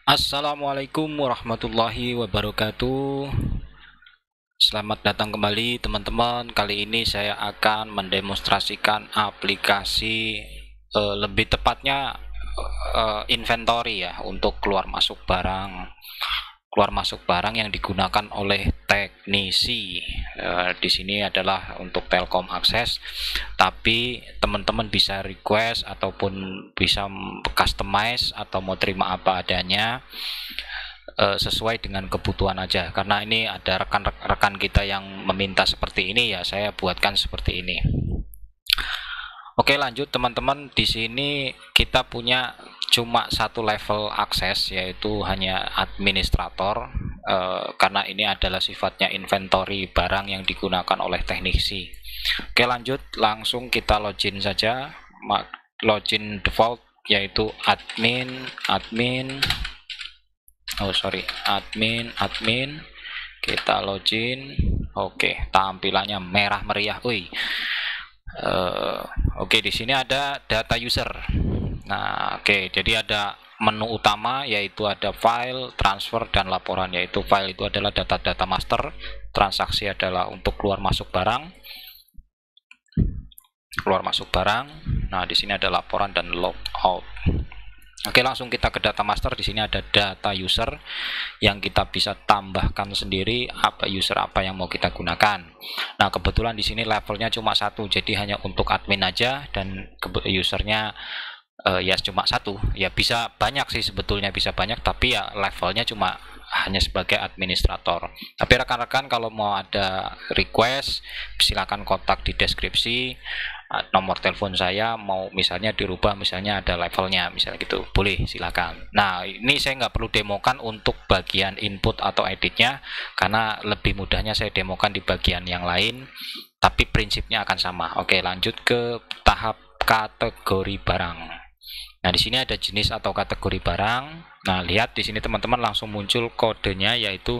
Assalamualaikum warahmatullahi wabarakatuh. Selamat datang kembali teman-teman. Kali ini saya akan mendemonstrasikan aplikasi lebih tepatnya inventory ya untuk keluar masuk barang yang digunakan oleh teknisi. Di sini adalah untuk Telkom Akses, tapi teman-teman bisa request ataupun bisa customize atau mau terima apa adanya sesuai dengan kebutuhan aja, karena ini ada rekan-rekan kita yang meminta seperti ini ya, saya buatkan seperti ini. Oke, lanjut teman-teman. Di sini kita punya cuma satu level akses, yaitu hanya administrator, karena ini adalah sifatnya inventory barang yang digunakan oleh teknisi. Oke, lanjut, langsung kita login saja. Login default yaitu admin, admin, kita login. Oke, tampilannya merah meriah. Oke, di sini ada data user. Nah, oke, jadi ada menu utama, yaitu ada file, transfer, dan laporan. Yaitu file itu adalah data-data master, transaksi adalah untuk keluar masuk barang. Nah, di sini ada laporan dan logout. Oke, langsung kita ke data master. Di sini ada data user yang kita bisa tambahkan sendiri apa user apa yang mau kita gunakan. Nah, kebetulan di sini levelnya cuma satu, jadi hanya untuk admin aja, dan usernya ya cuma satu. Ya bisa banyak sih sebetulnya, bisa banyak, tapi ya levelnya cuma hanya sebagai administrator. Tapi rekan-rekan kalau mau ada request, silakan kontak di deskripsi. Nomor telepon saya mau misalnya dirubah, misalnya ada levelnya, misalnya gitu, boleh, silakan. Nah, ini saya nggak perlu demokan untuk bagian input atau editnya, karena lebih mudahnya saya demokan di bagian yang lain, tapi prinsipnya akan sama. Oke, lanjut ke tahap kategori barang. Nah, di sini ada jenis atau kategori barang. Nah, lihat di sini teman-teman langsung muncul kodenya, yaitu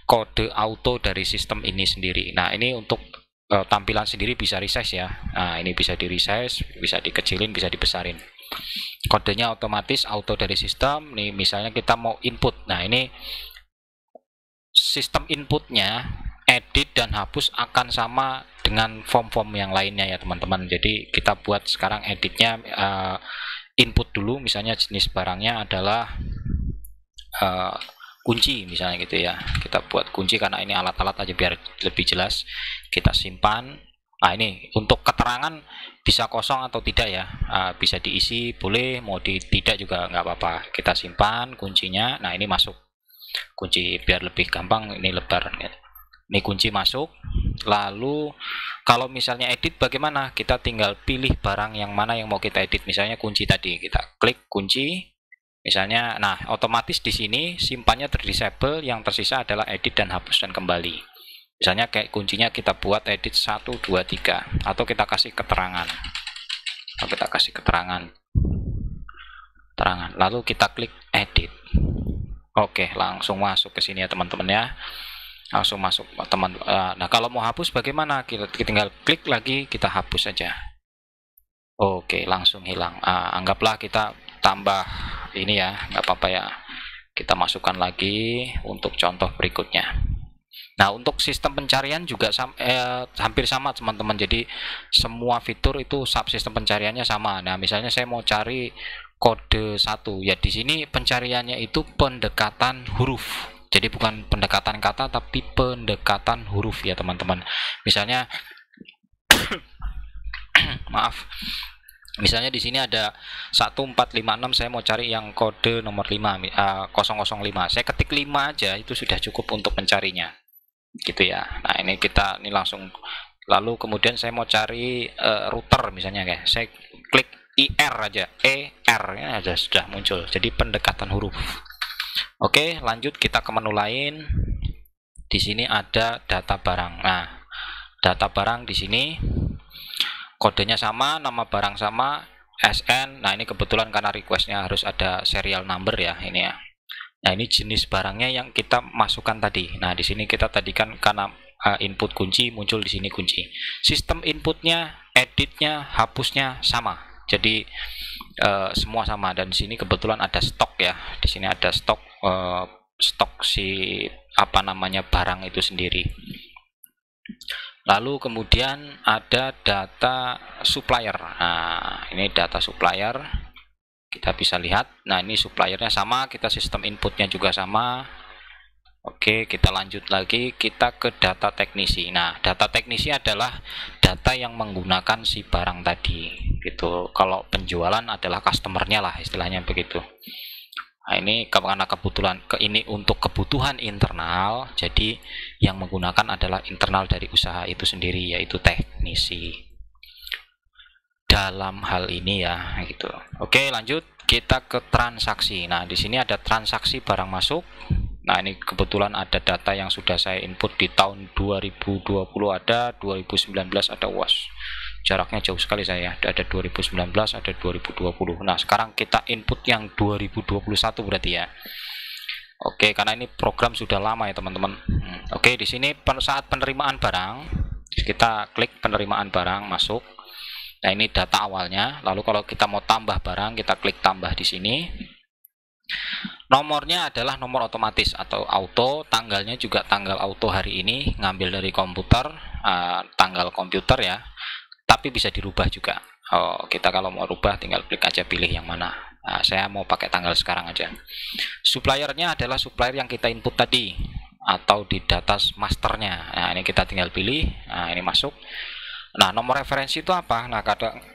kode auto dari sistem ini sendiri. Nah, ini untuk tampilan sendiri bisa resize ya. Nah, ini bisa di resize, bisa dikecilin, bisa dibesarin. Kodenya otomatis auto dari sistem. Nih, misalnya kita mau input. Nah, ini sistem inputnya edit dan hapus akan sama dengan form-form yang lainnya ya teman-teman. Jadi kita buat sekarang editnya input dulu, misalnya jenis barangnya adalah kunci misalnya gitu ya. Kita buat kunci karena ini alat-alat aja biar lebih jelas. Kita simpan. Nah, ini untuk keterangan bisa kosong atau tidak ya. Bisa diisi, boleh, mau tidak juga nggak apa-apa. Kita simpan kuncinya. Nah, ini masuk kunci biar lebih gampang, ini lebar. Ini kunci masuk. Lalu kalau misalnya edit bagaimana? Kita tinggal pilih barang yang mana yang mau kita edit. Misalnya kunci tadi, kita klik kunci. Misalnya, nah otomatis di sini simpannya terdisable, yang tersisa adalah edit dan hapus dan kembali. Misalnya kayak kuncinya kita buat edit 1, 2, 3, atau kita kasih keterangan. Lalu kita klik edit. Oke, langsung masuk ke sini ya teman-teman ya. Langsung masuk teman. Nah, kalau mau hapus bagaimana? Kita tinggal klik lagi, kita hapus saja. Oke, langsung hilang. Anggaplah kita tambah ini ya, nggak apa-apa ya. Kita masukkan lagi untuk contoh berikutnya. Nah, untuk sistem pencarian juga hampir sama teman-teman. Jadi semua fitur itu subsistem pencariannya sama. Nah, misalnya saya mau cari kode 1, ya di sini pencariannya itu pendekatan huruf. Jadi bukan pendekatan kata tapi pendekatan huruf ya teman-teman. Misalnya maaf. Misalnya di sini ada 1456, saya mau cari yang kode nomor 5, 005. Saya ketik 5 aja itu sudah cukup untuk mencarinya. Gitu ya. Nah, ini langsung, lalu kemudian saya mau cari router misalnya kayak. Saya klik IR aja, ER ya aja sudah muncul. Jadi pendekatan huruf. Oke, lanjut kita ke menu lain. Di sini ada data barang. Nah, data barang di sini kodenya sama, nama barang sama, SN. Nah, ini kebetulan karena requestnya harus ada serial number ya, ini ya. Nah, ini jenis barangnya yang kita masukkan tadi. Nah, di sini kita tadi kan karena input kunci, muncul di sini kunci. Sistem inputnya, editnya, hapusnya sama. Jadi semua sama, dan di sini kebetulan ada stok ya. Di sini ada stok stok si apa namanya barang itu sendiri. Lalu kemudian ada data supplier. Nah, ini data supplier. Kita bisa lihat. Nah, ini suppliernya sama, kita sistem inputnya juga sama. Oke, kita lanjut lagi, kita ke data teknisi. Nah, data teknisi adalah data yang menggunakan si barang tadi, gitu. Kalau penjualan adalah customernya lah, istilahnya begitu. Nah, ini karena kebetulan ini untuk kebutuhan internal, jadi yang menggunakan adalah internal dari usaha itu sendiri, yaitu teknisi. Dalam hal ini ya, gitu. Oke, lanjut kita ke transaksi. Nah, di sini ada transaksi barang masuk. Nah, ini kebetulan ada data yang sudah saya input di tahun 2020 ada, 2019 ada. Jaraknya jauh sekali saya. Ada 2019, ada 2020. Nah, sekarang kita input yang 2021 berarti ya. Oke, karena ini program sudah lama ya, teman-teman. Oke, di sini saat penerimaan barang, kita klik penerimaan barang masuk. Nah, ini data awalnya. Lalu kalau kita mau tambah barang, kita klik tambah di sini. Nomornya adalah nomor otomatis atau auto, tanggalnya juga tanggal auto hari ini, ngambil dari komputer, tanggal komputer ya. Tapi bisa dirubah juga. Kita kalau mau rubah tinggal klik aja pilih yang mana. Nah, saya mau pakai tanggal sekarang aja. Suppliernya adalah supplier yang kita input tadi atau di data masternya. Nah, ini kita tinggal pilih. Nah, ini masuk. Nah, nomor referensi itu apa? Nah,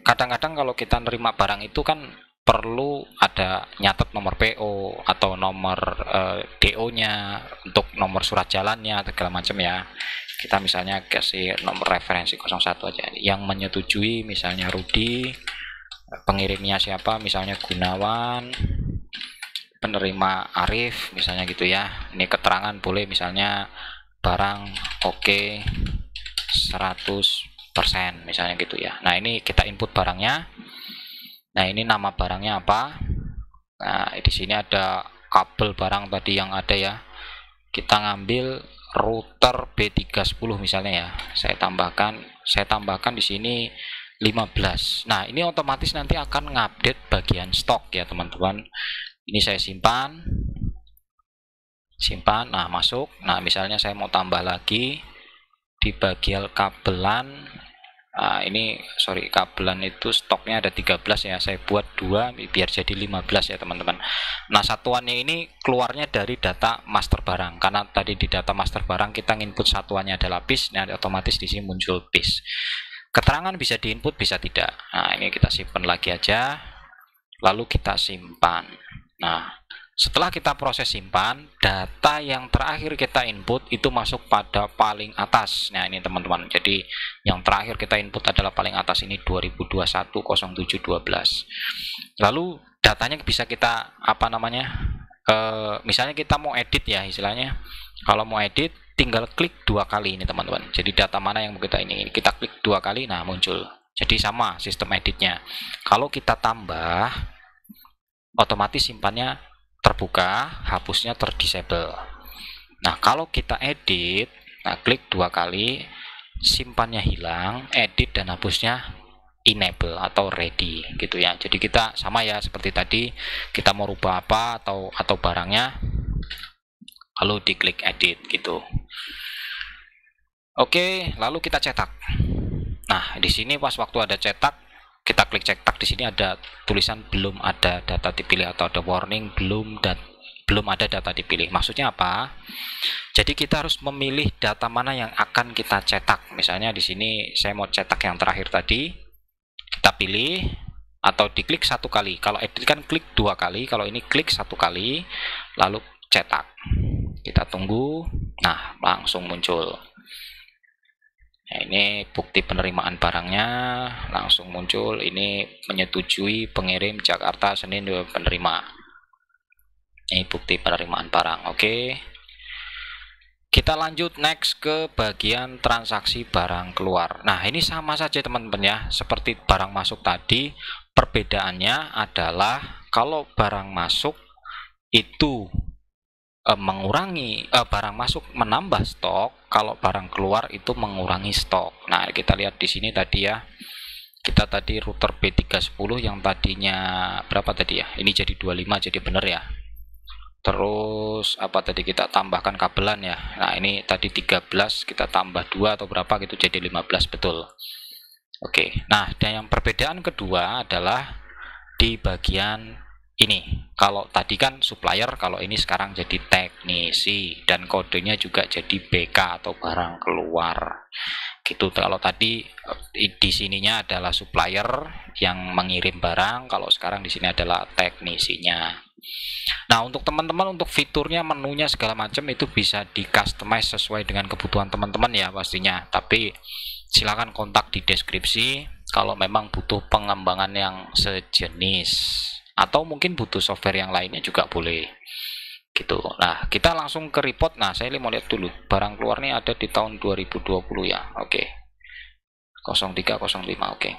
kadang-kadang kalau kita nerima barang itu kan perlu ada nyatet nomor PO atau nomor DO-nya, untuk nomor surat jalannya, segala macam ya. Kita misalnya kasih nomor referensi 01 aja. Yang menyetujui misalnya Rudi, pengirimnya siapa, misalnya Gunawan, penerima Arif, misalnya gitu ya. Ini keterangan boleh misalnya barang oke 100%, misalnya gitu ya. Nah, ini kita input barangnya. Nah, ini nama barangnya apa. Nah, di sini ada kabel barang tadi yang ada ya. Kita ngambil router B310 misalnya ya. Saya tambahkan di sini 15. Nah, ini otomatis nanti akan ngupdate bagian stok ya, teman-teman. Ini saya simpan. Nah, masuk. Nah, misalnya saya mau tambah lagi di bagian kabelan. Nah, ini kabelan itu stoknya ada 13 ya, saya buat 2 biar jadi 15 ya, teman-teman. Nah, satuannya ini keluarnya dari data master barang, karena tadi di data master barang kita input satuannya adalah piece. Nah, otomatis di sini muncul piece. Keterangan bisa diinput, bisa tidak. Nah, ini kita simpan lagi aja, lalu kita simpan. Nah, setelah kita proses simpan, data yang terakhir kita input itu masuk pada paling atas. Nah, ini teman-teman. Jadi yang terakhir kita input adalah paling atas, ini 2021-07-12. Lalu datanya bisa kita misalnya kita mau edit ya, istilahnya. Kalau mau edit tinggal klik 2 kali ini, teman-teman. Jadi data mana yang kita ini kita klik 2 kali, nah muncul. Jadi sama sistem editnya. Kalau kita tambah, otomatis simpannya terbuka, hapusnya terdisable. Nah, kalau kita edit, nah klik 2 kali, simpannya hilang, edit dan hapusnya enable atau ready gitu ya. Jadi kita sama ya seperti tadi, kita mau rubah apa atau barangnya, lalu diklik edit gitu. Oke, lalu kita cetak. Nah, di sini pas waktu ada cetak, kita klik cetak, di sini ada tulisan belum ada data dipilih atau ada warning belum ada data dipilih. Maksudnya apa? Jadi kita harus memilih data mana yang akan kita cetak. Misalnya di sini saya mau cetak yang terakhir tadi, kita pilih atau diklik 1 kali. Kalau edit kan klik 2 kali, kalau ini klik 1 kali lalu cetak. Kita tunggu. Nah, langsung muncul. Nah, ini bukti penerimaan barangnya langsung muncul. Ini menyetujui pengirim Jakarta Senin penerima. Ini bukti penerimaan barang. Oke. Kita lanjut next ke bagian transaksi barang keluar. Nah, ini sama saja teman-teman ya, seperti barang masuk tadi. Perbedaannya adalah kalau barang masuk itu mengurangi barang masuk menambah stok, kalau barang keluar itu mengurangi stok. Nah, kita lihat di sini tadi ya, kita tadi router B310 yang tadinya berapa tadi ya, ini jadi 25, jadi bener ya. Terus apa tadi kita tambahkan kabelan ya, nah ini tadi 13 kita tambah 2 atau berapa gitu jadi 15, betul. Oke, nah dan yang perbedaan kedua adalah di bagian ini. Kalau tadi kan supplier, kalau ini sekarang jadi teknisi, dan kodenya juga jadi BK atau barang keluar gitu. Kalau tadi di sininya adalah supplier yang mengirim barang, kalau sekarang di sini adalah teknisinya. Nah, untuk teman-teman, untuk fiturnya, menunya segala macam itu bisa di customize sesuai dengan kebutuhan teman-teman ya pastinya. Tapi silakan kontak di deskripsi kalau memang butuh pengembangan yang sejenis, atau mungkin butuh software yang lainnya juga boleh gitu. Nah, kita langsung ke report. Nah, saya mau lihat dulu barang keluarnya ada di tahun 2020 ya. Oke. 0305. Oke.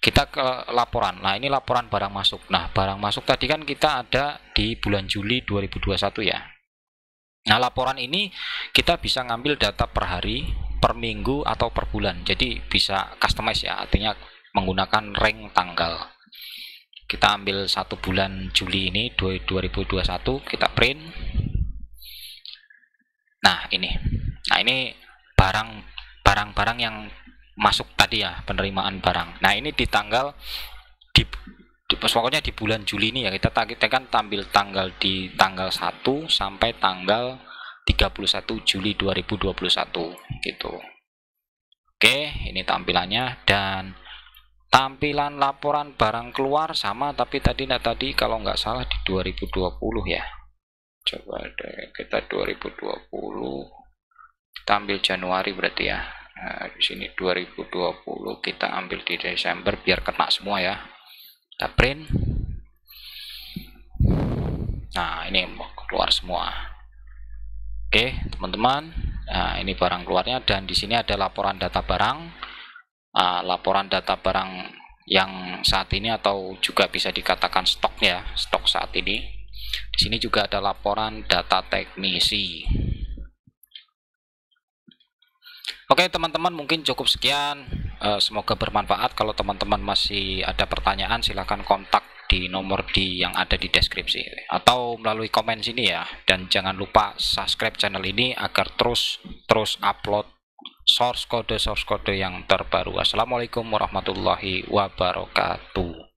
Kita ke laporan. Nah, ini laporan barang masuk. Nah, barang masuk tadi kan kita ada di bulan Juli 2021 ya. Nah, laporan ini kita bisa ngambil data per hari, per minggu, atau per bulan. Jadi bisa customize ya, artinya menggunakan rank tanggal. Kita ambil 1 bulan Juli ini 2021, kita print. Nah, ini barang-barang yang masuk tadi ya, penerimaan barang. Nah, ini di tanggal pokoknya di bulan Juli ini ya, kita kan tampil tanggal di tanggal 1 sampai tanggal 31 Juli 2021 gitu. Oke, ini tampilannya. Dan tampilan laporan barang keluar sama, tapi tadi kalau nggak salah di 2020 ya. Coba deh kita 2020, kita ambil Januari berarti ya. Nah, di sini 2020 kita ambil di Desember biar kena semua ya. Kita print. Nah, ini keluar semua. Oke, teman-teman. Nah, ini barang keluarnya, dan di sini ada laporan data barang. Laporan data barang yang saat ini, atau juga bisa dikatakan stoknya, stok saat ini. Di sini juga ada laporan data teknisi. Oke teman-teman, mungkin cukup sekian. Semoga bermanfaat. Kalau teman-teman masih ada pertanyaan, silahkan kontak di nomor yang ada di deskripsi atau melalui komen sini ya. Dan jangan lupa subscribe channel ini agar terus upload source code yang terbaru. Assalamualaikum warahmatullahi wabarakatuh.